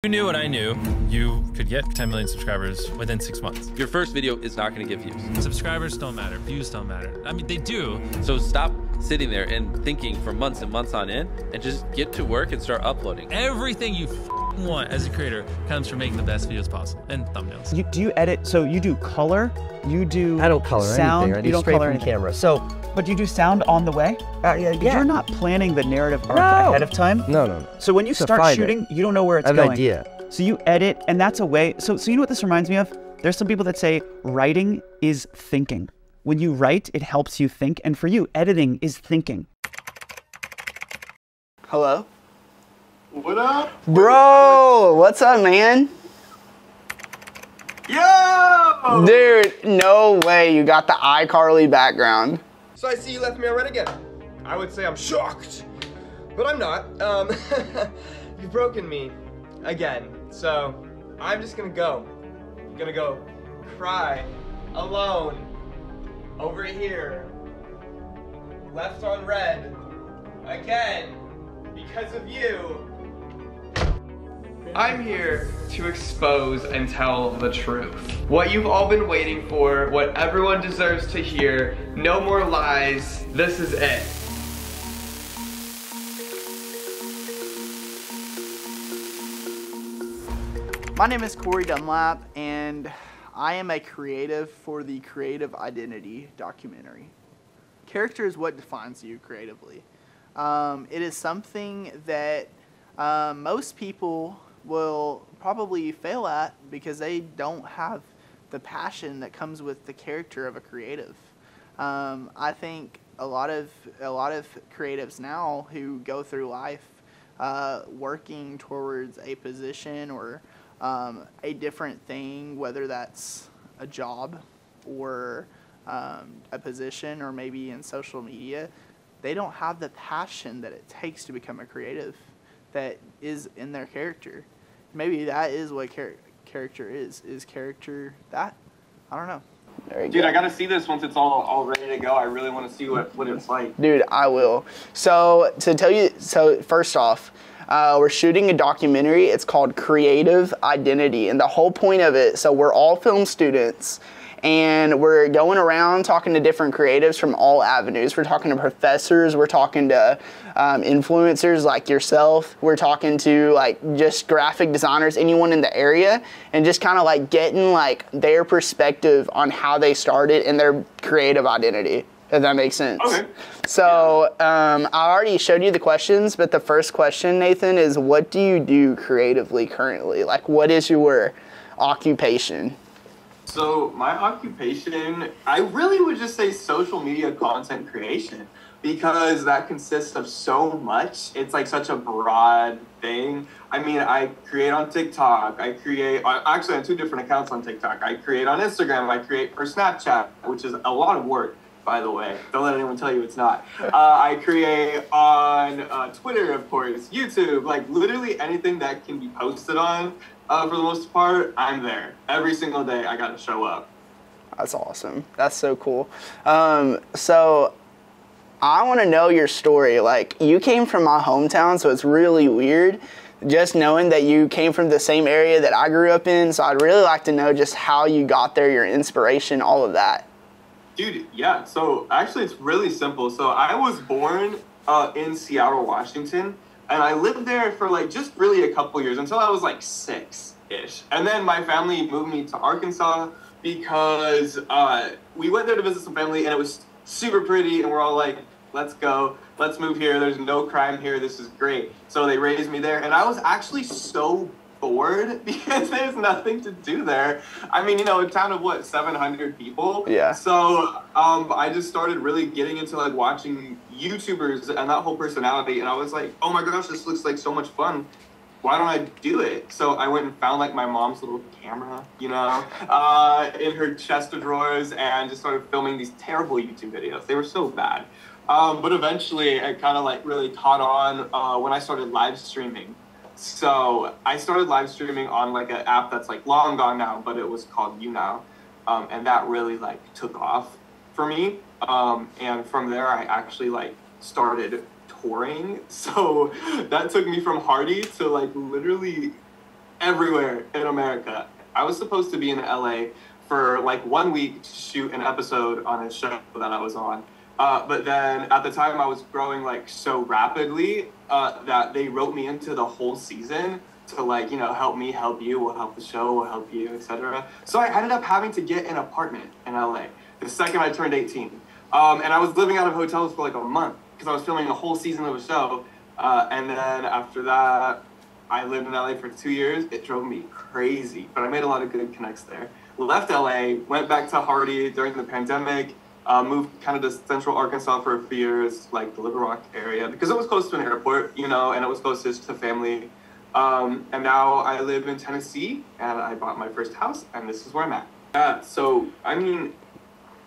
You knew what I knew. You could get 10 million subscribers within 6 months. Your first video is not going to get views. Subscribers don't matter. Views don't matter. I mean, they do. So stop sitting there and thinking for months and months on end and just get to work and start uploading. Everything you want as a creator comes from making the best videos possible and thumbnails. Do you edit? So you do color? You do I don't color sound? anything. I you do don't straight color from anything. camera. So, but you do sound on the way? yeah. You're not planning the narrative arc No. ahead of time? No. So when you start shooting, you don't know where it's I have going. an idea. So you edit, and that's a way. So you know what this reminds me of? There's some people that say writing is thinking. When you write, it helps you think. And for you, editing is thinking. Hello? What up? Bro, what's up, man? Yo! Dude, no way you got the iCarly background. So I see you left me on red again. I would say I'm shocked, but I'm not. You've broken me again. So I'm just gonna go. Cry alone over here. Left on red again because of you. I'm here to expose and tell the truth. What you've all been waiting for, what everyone deserves to hear, no more lies, this is it. My name is Kori Dunlap, and I am a creative for the Creative Identity documentary. Character is what defines you creatively. It is something that most people will probably fail at because they don't have the passion that comes with the character of a creative. I think a lot of creatives now who go through life working towards a position or a different thing, whether that's a job or a position or maybe in social media, they don't have the passion that it takes to become a creative that is in their character. Maybe that is what character is. Is character that? I don't know. Dude, I gotta see this once it's all ready to go. I really want to see what it's like. Dude, I will. So to tell you, first off, we're shooting a documentary. It's called Creative Identity, and the whole point of it, so we're all film students, and we're going around talking to different creatives from all avenues. We're talking to professors, we're talking to influencers like yourself, we're talking to like just graphic designers, anyone in the area, and just kind of like getting like their perspective on how they started and their creative identity, if that makes sense. Okay. So I already showed you the questions, but the first question, Nathan, is what do you do creatively currently? Like, what is your occupation? So my occupation, I really would just say social media content creation, because that consists of so much. It's like such a broad thing. I mean, I create on TikTok. Actually I have 2 different accounts on TikTok. I create on Instagram. I create for Snapchat, which is a lot of work, by the way. Don't let anyone tell you it's not. I create on Twitter, of course, YouTube, like literally anything that can be posted on. For the most part, I'm there. Every single day, I gotta show up. That's awesome. That's so cool. So I want to know your story. Like, you came from my hometown, so it's really weird just knowing that you came from the same area that I grew up in. So I'd really like to know just how you got there, your inspiration, all of that. Dude, yeah. So actually, it's really simple. So I was born in Seattle, Washington. And I lived there for like just really a couple years until I was like 6-ish. And then my family moved me to Arkansas because we went there to visit some family and it was super pretty. And we're all like, let's go, let's move here. There's no crime here. This is great. So they raised me there. And I was actually so bored because there's nothing to do there. I mean, you know, a town of what, 700 people? Yeah. So I just started really getting into like watching YouTubers and that whole personality, and I was like, oh my gosh, this looks like so much fun. Why don't I do it? So I went and found like my mom's little camera, you know, in her chest of drawers, and just started filming these terrible YouTube videos. They were so bad. But eventually it kind of like really caught on when I started live streaming. So I started live streaming on like an app that's like long gone now, but it was called YouNow. And that really like took off for me. And from there I actually like started touring. So that took me from Hardy to like literally everywhere in America. I was supposed to be in LA for like 1 week to shoot an episode on a show that I was on. But then at the time I was growing like so rapidly that they wrote me into the whole season to like, you know, help me, help you, we'll help the show, we'll help you, etc. So I ended up having to get an apartment in LA the second I turned 18. And I was living out of hotels for like a month because I was filming a whole season of a show. And then after that, I lived in LA for 2 years. It drove me crazy, but I made a lot of good connects there. Left LA, went back to Hardy during the pandemic, moved kind of to Central Arkansas for a few years, like the Little Rock area, because it was close to an airport, you know, and it was closest to family. And now I live in Tennessee, and I bought my first house, and this is where I'm at. Yeah, so, I mean,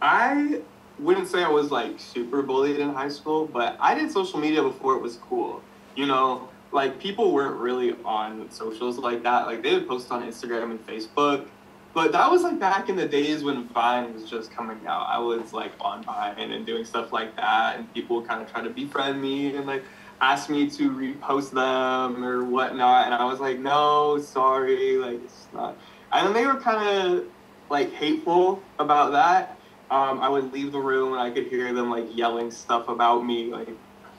I wouldn't say I was like super bullied in high school, but I did social media before it was cool, you know? Like, people weren't really on socials like that. Like, they would post on Instagram and Facebook. But that was, like, back in the days when Vine was just coming out. I was, like, on Vine and doing stuff like that. And people kind of try to befriend me and, like, ask me to repost them or whatnot. And I was like, no, sorry. Like, it's not. And then they were kind of, like, hateful about that. I would leave the room and I could hear them, like, yelling stuff about me, like,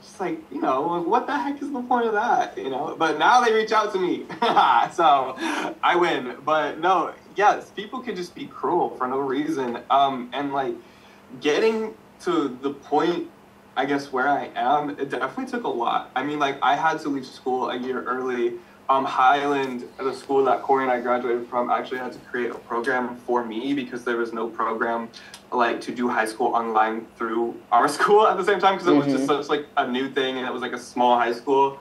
just like, you know, what the heck is the point of that, you know? But now they reach out to me, so I win. But no, yes, people can just be cruel for no reason. And like getting to the point, I guess, where I am, it definitely took a lot. I mean, like I had to leave school a year early. Highland, the school that Kori and I graduated from, actually had to create a program for me because there was no program like to do high school online through our school at the same time because it was just such like a new thing and it was like a small high school.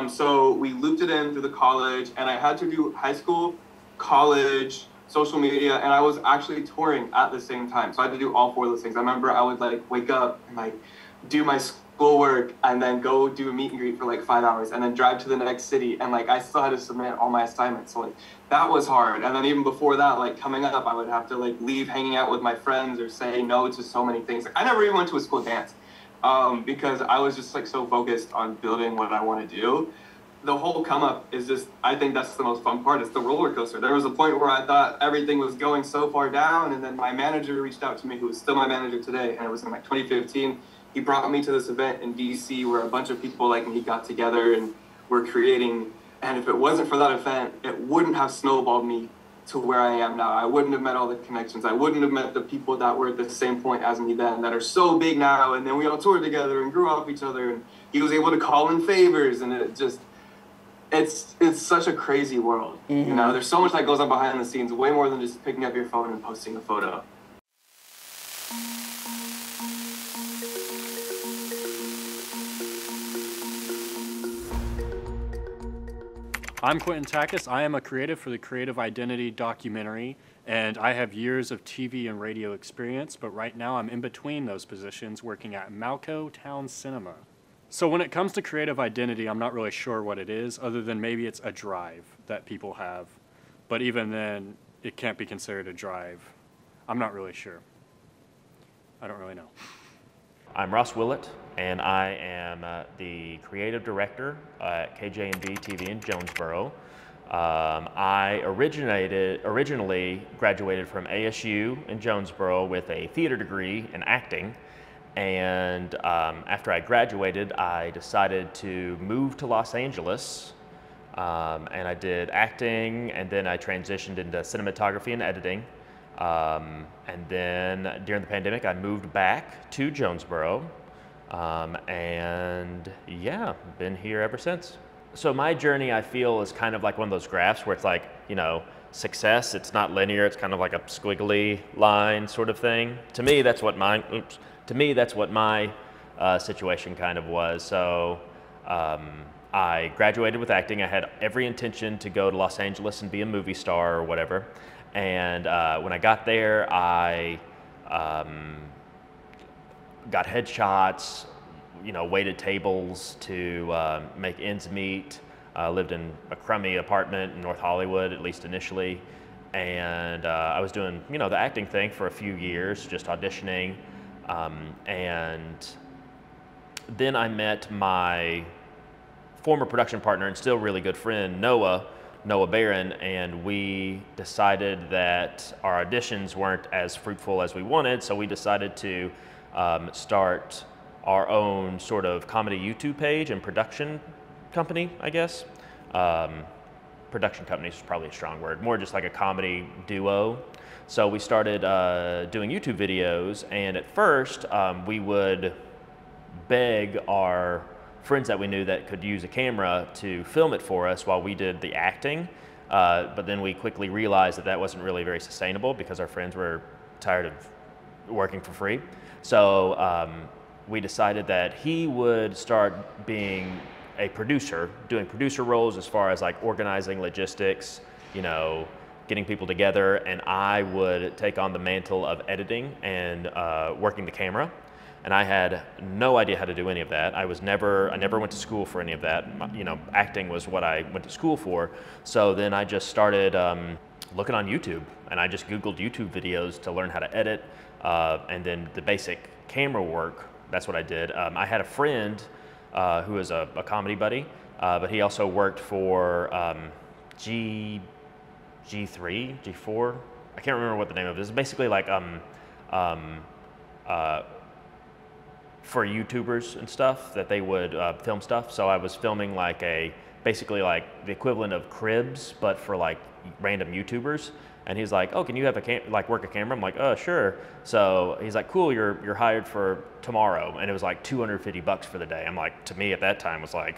So we looped it in through the college and I had to do high school, college, social media, and I was actually touring at the same time. So I had to do all four of those things. I remember I would like wake up and like do my schoolwork and then go do a meet and greet for like 5 hours and then drive to the next city, and like I still had to submit all my assignments, so like that was hard. And then even before that, like coming up, I would have to like leave hanging out with my friends or say no to so many things. Like I never even went to a school dance because I was just like so focused on building what I want to do. The whole come up is just, I think that's the most fun part. It's the roller coaster. There was a point where I thought everything was going so far down, and then my manager reached out to me, who is still my manager today, and it was in like 2015. He brought me to this event in DC where a bunch of people like me got together and were creating. And if it wasn't for that event, it wouldn't have snowballed me to where I am now. I wouldn't have met all the connections. I wouldn't have met the people that were at the same point as me then, that are so big now. And then we all toured together and grew off each other. And he was able to call in favors. And it just, it's such a crazy world. You know, there's so much that goes on behind the scenes, way more than just picking up your phone and posting a photo. I'm Quentin Takacs. I am a creative for the Creative Identity documentary, and I have years of TV and radio experience, but right now I'm in between those positions working at Malco Town Cinema. So when it comes to creative identity, I'm not really sure what it is, other than maybe it's a drive that people have. But even then, it can't be considered a drive. I'm not really sure. I don't really know. I'm Ross Willett, and I am the creative director at KJNB TV in Jonesboro. I originally graduated from ASU in Jonesboro with a theater degree in acting, and after I graduated, I decided to move to Los Angeles, and I did acting, and then I transitioned into cinematography and editing. And then during the pandemic, I moved back to Jonesboro, and yeah, been here ever since. So my journey, I feel, is kind of like one of those graphs where it's like, you know, success, it's not linear, it's kind of like a squiggly line sort of thing. To me, that's what my situation kind of was. So I graduated with acting. I had every intention to go to Los Angeles and be a movie star or whatever. And when I got there, I got headshots, you know, waited tables to make ends meet. Lived in a crummy apartment in North Hollywood, at least initially. And I was doing, you know, the acting thing for a few years, just auditioning. And then I met my former production partner and still really good friend, Noah Noah Barron, and we decided that our auditions weren't as fruitful as we wanted, so we decided to start our own sort of comedy YouTube page and production company, I guess. Production company is probably a strong word, more just like a comedy duo. So we started doing YouTube videos, and at first we would beg our friends that we knew that could use a camera to film it for us while we did the acting. But then we quickly realized that that wasn't really very sustainable because our friends were tired of working for free. So we decided that he would start being a producer, doing producer roles as far as like organizing logistics, you know, getting people together, and I would take on the mantle of editing and working the camera. And I had no idea how to do any of that. I never went to school for any of that. You know, acting was what I went to school for. So then I just started looking on YouTube, and I just Googled YouTube videos to learn how to edit, and then the basic camera work, that's what I did. I had a friend who was a comedy buddy, but he also worked for G3, G4, I can't remember what the name of it is. It's basically like for YouTubers and stuff that they would film stuff. So I was filming like basically like the equivalent of Cribs, but for like random YouTubers. And he's like, oh, can you have work a camera? I'm like, oh, sure. So he's like, cool, you're hired for tomorrow. And it was like $250 for the day. I'm like, to me at that time was like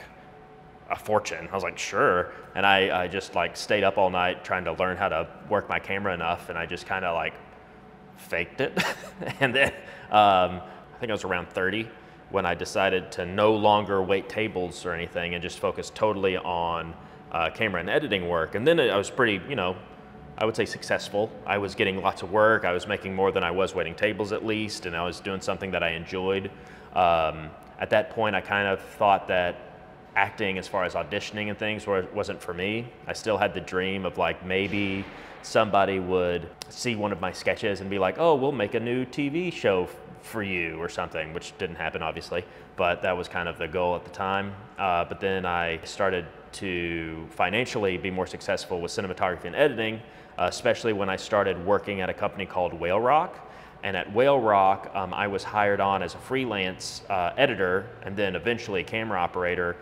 a fortune. I was like, sure. And I just like stayed up all night trying to learn how to work my camera enough. And I just kind of like faked it. And then I think I was around 30 when I decided to no longer wait tables or anything and just focus totally on camera and editing work. And then I was pretty, you know, I would say successful. I was getting lots of work. I was making more than I was waiting tables at least, and I was doing something that I enjoyed. At that point, I kind of thought that acting as far as auditioning and things wasn't for me. I still had the dream of like maybe somebody would see one of my sketches and be like, oh, we'll make a new TV show for you or something, which didn't happen obviously, but that was kind of the goal at the time. But then I started to financially be more successful with cinematography and editing, especially when I started working at a company called Whale Rock. And at Whale Rock, I was hired on as a freelance editor and then eventually camera operator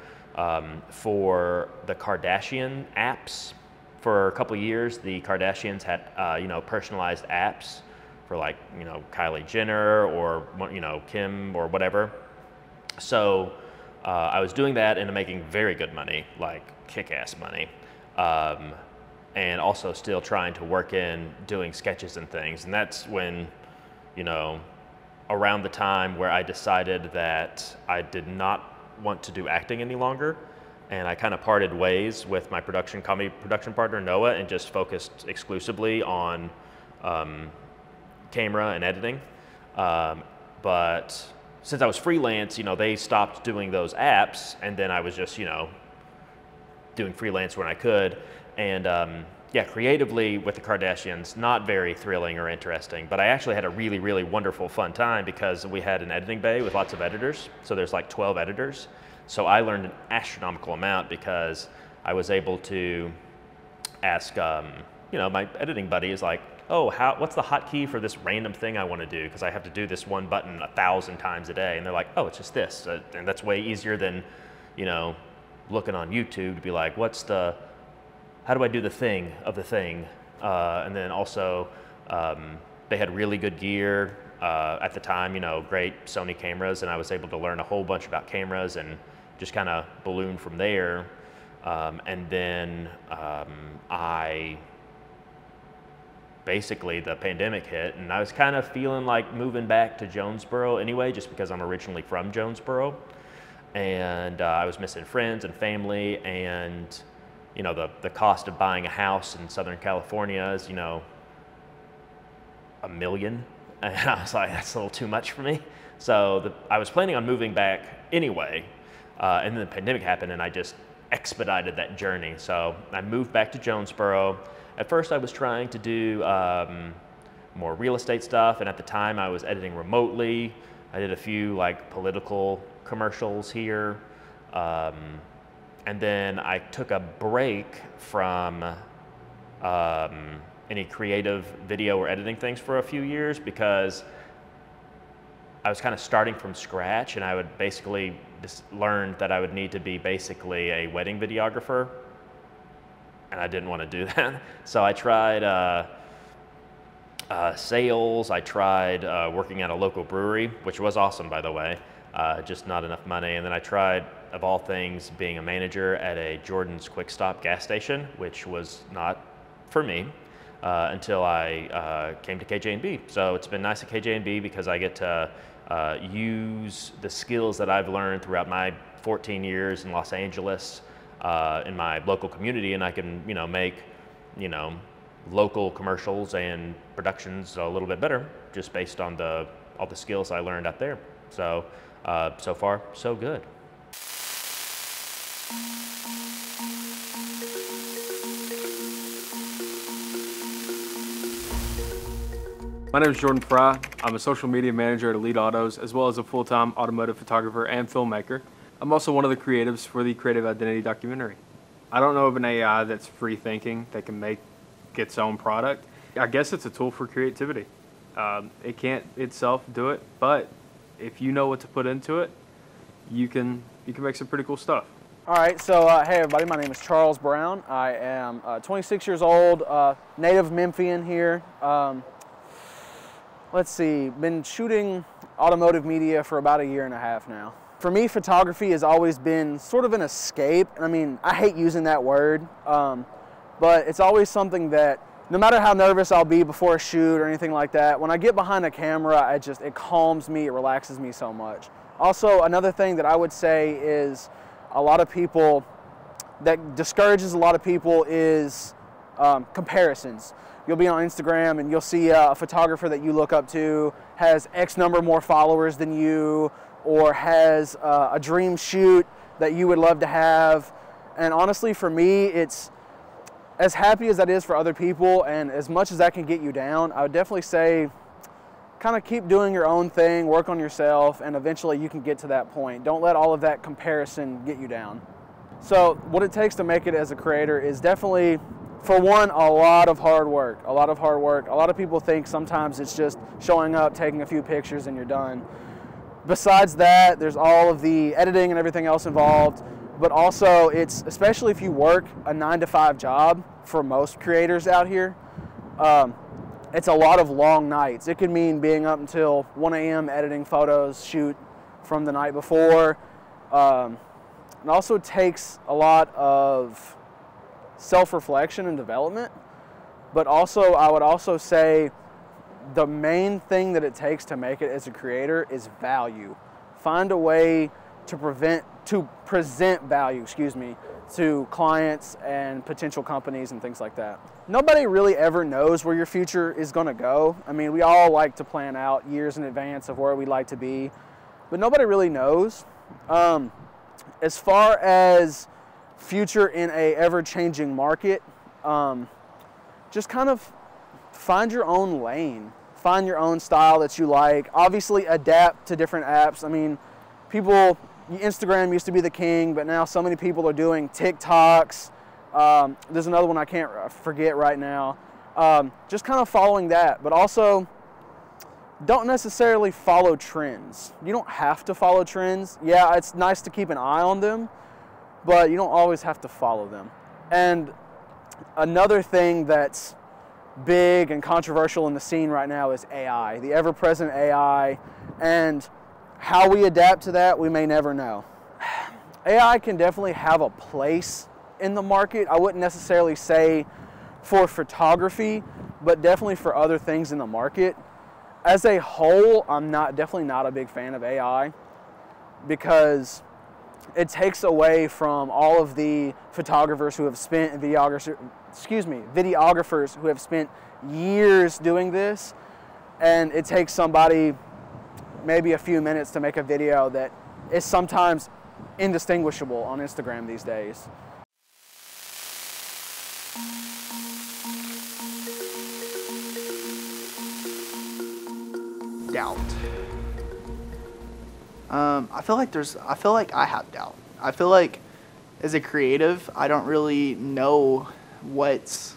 for the Kardashian apps. For a couple of years, the Kardashians had, you know, personalized apps for like, you know, Kylie Jenner or, you know, Kim or whatever. So I was doing that and making very good money, like kick-ass money. And also still trying to work in doing sketches and things. And that's when, you know, around the time where I decided that I did not want to do acting any longer. And I kind of parted ways with my comedy production partner, Noah, and just focused exclusively on camera and editing. But since I was freelance, you know, they stopped doing those apps, and then I was just, you know, doing freelance when I could. And yeah, creatively with the Kardashians, not very thrilling or interesting, but I actually had a really, really wonderful, fun time because we had an editing bay with lots of editors. So there's like 12 editors. So I learned an astronomical amount because I was able to ask, you know, my editing buddy is like, oh, what's the hotkey for this random thing I want to do? Because I have to do this one button 1,000 times a day. And they're like, oh, it's just this. And that's way easier than, you know, looking on YouTube to be like, how do I do the thing of the thing? And then also, they had really good gear at the time, you know, great Sony cameras, and I was able to learn a whole bunch about cameras and just kind of balloon from there. And then basically the pandemic hit, and I was kind of feeling like moving back to Jonesboro anyway, just because I'm originally from Jonesboro. And I was missing friends and family, and you know, the cost of buying a house in Southern California is, you know, $1 million. And I was like, that's a little too much for me. So I was planning on moving back anyway. And then the pandemic happened and I just expedited that journey. So I moved back to Jonesboro. At first I was trying to do more real estate stuff. And at the time I was editing remotely. I did a few like political commercials here. And then I took a break from any creative video or editing things for a few years because I was kind of starting from scratch, and I would basically just learn that I would need to be basically a wedding videographer, and I didn't want to do that. So I tried sales, I tried working at a local brewery, which was awesome, by the way, just not enough money. And then I tried, of all things, being a manager at a Jordan's Quick Stop gas station, which was not for me until I came to KJ&B. So it's been nice at KJ&B because I get to use the skills that I've learned throughout my 14 years in Los Angeles in my local community, and I can, make, local commercials and productions a little bit better just based on all the skills I learned out there. So, so far, so good. My name is Jordan Fry. I'm a social media manager at Elite Autos, as well as a full-time automotive photographer and filmmaker. I'm also one of the creatives for the Creative Identity documentary. I don't know of an AI that's free thinking that can make its own product. I guess it's a tool for creativity. It can't itself do it, but if you know what to put into it, you can make some pretty cool stuff. All right, so hey everybody, my name is Charles Brown. I am 26 years old, native Memphian here. Let's see, been shooting automotive media for about 1.5 years now. For me, photography has always been sort of an escape. I mean, I hate using that word, but it's always something that no matter how nervous I'll be before a shoot or anything like that, when I get behind a camera, it calms me, it relaxes me so much. Also, another thing that I would say is that discourages a lot of people is comparisons. You'll be on Instagram and you'll see a photographer that you look up to has X number more followers than you, or has a dream shoot that you would love to have. And honestly, for me, it's as happy as that is for other people and as much as that can get you down, I would definitely say kind of keep doing your own thing, work on yourself, and eventually you can get to that point. Don't let all of that comparison get you down. So what it takes to make it as a creator is definitely, for one, a lot of hard work. A lot of hard work. A lot of people think sometimes it's just showing up, taking a few pictures, and you're done. Besides that, there's all of the editing and everything else involved, but also it's, especially if you work a 9-to-5 job, for most creators out here, it's a lot of long nights. It could mean being up until 1 a.m. editing photos, shoot from the night before. It also takes a lot of self-reflection and development, but also I would also say the main thing that it takes to make it as a creator is value. Find a way to present value, to clients and potential companies and things like that. Nobody really ever knows where your future is going to go. I mean, we all like to plan out years in advance of where we'd like to be, but nobody really knows. As far as future in a ever-changing market, just kind of find your own lane. Find your own style that you like. Obviously adapt to different apps. I mean, Instagram used to be the king, but now so many people are doing TikToks. There's another one I can't forget right now. Just kind of following that, but also don't necessarily follow trends. You don't have to follow trends. Yeah, it's nice to keep an eye on them, but you don't always have to follow them. And another thing that's big and controversial in the scene right now is AI, the ever-present AI, and how we adapt to that, we may never know. AI can definitely have a place in the market. I wouldn't necessarily say for photography, but definitely for other things in the market. As a whole, I'm definitely not a big fan of AI because it takes away from all of the photographers who have spent, videographers who have spent years doing this, and it takes somebody maybe a few minutes to make a video that is sometimes indistinguishable on Instagram these days. Doubt. I feel like I have doubt. I feel like as a creative, I don't really know what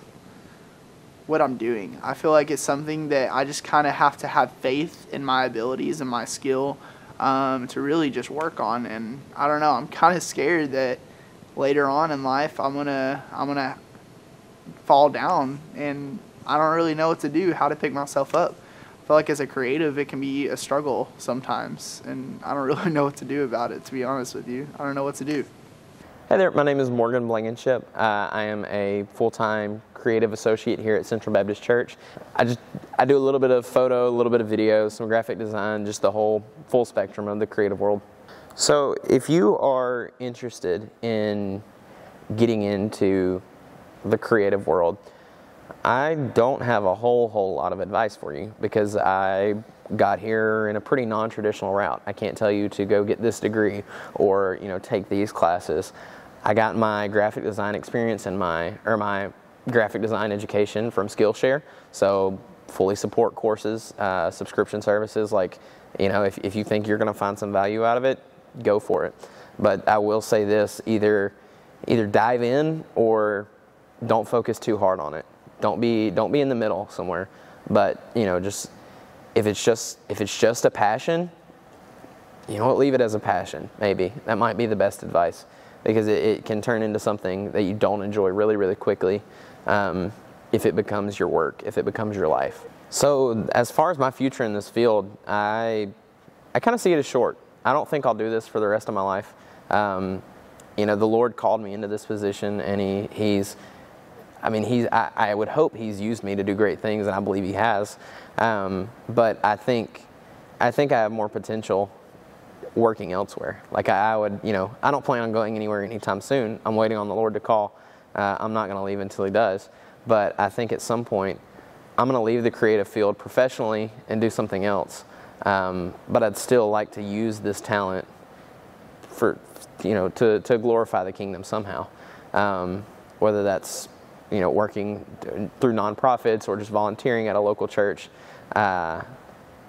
I'm doing. I feel like it's something that I just kind of have to have faith in my abilities and my skill to really just work on. And I don't know, I'm kind of scared that later on in life I'm gonna fall down and I don't really know what to do, how to pick myself up. I feel like as a creative it can be a struggle sometimes, and I don't really know what to do about it, to be honest with you. I don't know what to do. Hey there, my name is Morgan Blankenship. I am a full-time creative associate here at Central Baptist Church. I do a little bit of photo, a little bit of video, some graphic design, just the whole full spectrum of the creative world. So if you are interested in getting into the creative world, I don't have a whole lot of advice for you because I got here in a pretty non-traditional route. I can't tell you to go get this degree or, you know, take these classes. I got my graphic design experience and my graphic design education from Skillshare. So fully support courses, subscription services. Like, you know, if you think you're going to find some value out of it, go for it. But I will say this: either dive in or don't focus too hard on it. Don't be in the middle somewhere. But, you know, just if it's just a passion, you know what, leave it as a passion. Maybe that might be the best advice, because it can turn into something that you don't enjoy really quickly if it becomes your work, if it becomes your life. So as far as my future in this field, I kind of see it as short. I don't think I'll do this for the rest of my life. You know, the Lord called me into this position, and I would hope He's used me to do great things, and I believe He has. But I think I have more potential working elsewhere. Like I would, you know, I don't plan on going anywhere anytime soon. I'm waiting on the Lord to call. I'm not going to leave until He does. But I think at some point I'm going to leave the creative field professionally and do something else. But I'd still like to use this talent for, you know, to glorify the kingdom somehow. Whether that's, you know, working through nonprofits or just volunteering at a local church. I'd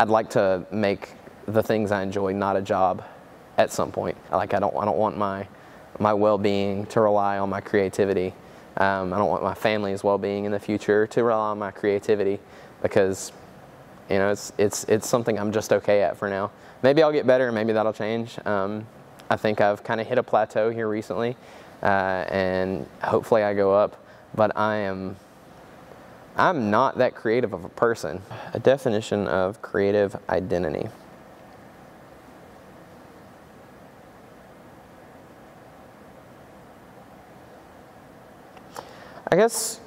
like to make the things I enjoy not a job at some point. Like I don't want my well-being to rely on my creativity. I don't want my family's well-being in the future to rely on my creativity, because, you know, it's something I'm just okay at for now. Maybe I'll get better, maybe that'll change. I think I've kind of hit a plateau here recently, and hopefully I go up. But I'm not that creative of a person. A definition of creative identity. I guess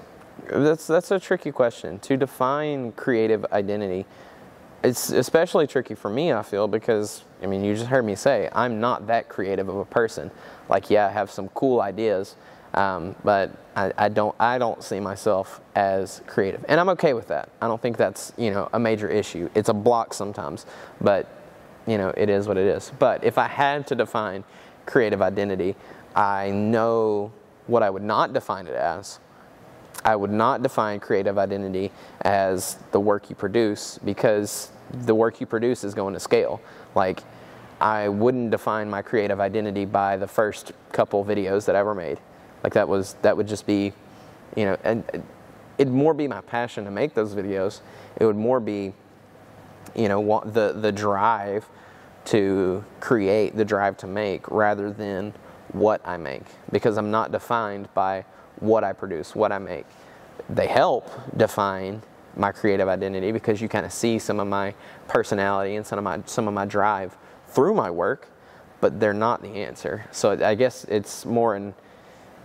that's a tricky question. To define creative identity, it's especially tricky for me, I feel, because, I mean, you just heard me say, I'm not that creative of a person. Like, yeah, I have some cool ideas, but I don't see myself as creative, and I'm okay with that. I don't think that's, you know, a major issue. It's a block sometimes, but, you know, it is what it is. But if I had to define creative identity, I know what I would not define it as. I would not define creative identity as the work you produce, because the work you produce is going to scale. Like, I wouldn't define my creative identity by the first couple videos that I ever made. Like that would just be, you know, and it'd more be my passion to make those videos. It would more be, you know, the drive to create, the drive to make, rather than what I make, because I'm not defined by what I produce, what I make. They help define my creative identity, because you kind of see some of my personality and some of my drive through my work, but they're not the answer. So I guess it's more an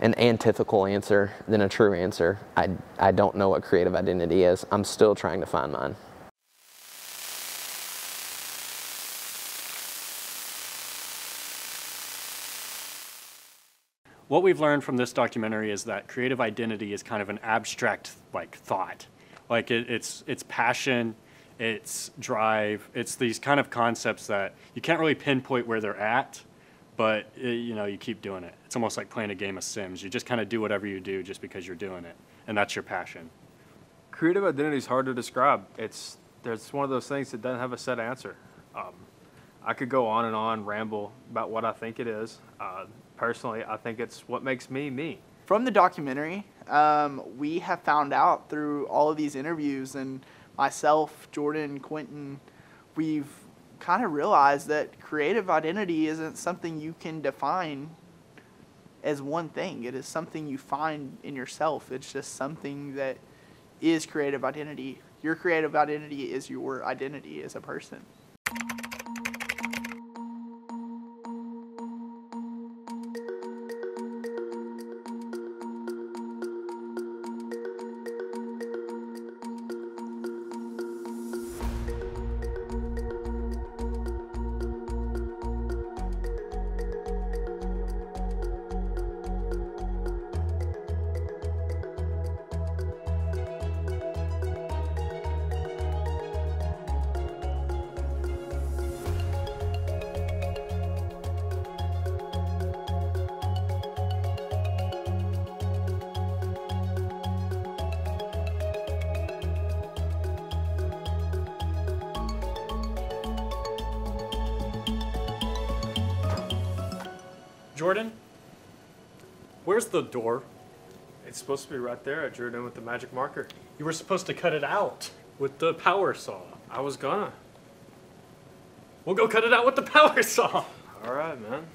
antithetical answer than a true answer. I don't know what creative identity is. I'm still trying to find mine. What we've learned from this documentary is that creative identity is kind of an abstract, like, thought. Like it's passion, it's drive, it's these kind of concepts that you can't really pinpoint where they're at, but you know, you keep doing it. It's almost like playing a game of Sims. You just kind of do whatever you do just because you're doing it, and that's your passion. Creative identity is hard to describe. There's one of those things that doesn't have a set answer. I could go on and on, ramble about what I think it is. Personally, I think it's what makes me me. From the documentary, we have found out through all of these interviews, and myself, Jordan, Quentin, we've kind of realized that creative identity isn't something you can define as one thing. It is something you find in yourself. It's just something that is creative identity. Your creative identity is your identity as a person. Jordan, where's the door? It's supposed to be right there. I drew it in with the magic marker. You were supposed to cut it out with the power saw. I was gonna. We'll go cut it out with the power saw. All right, man.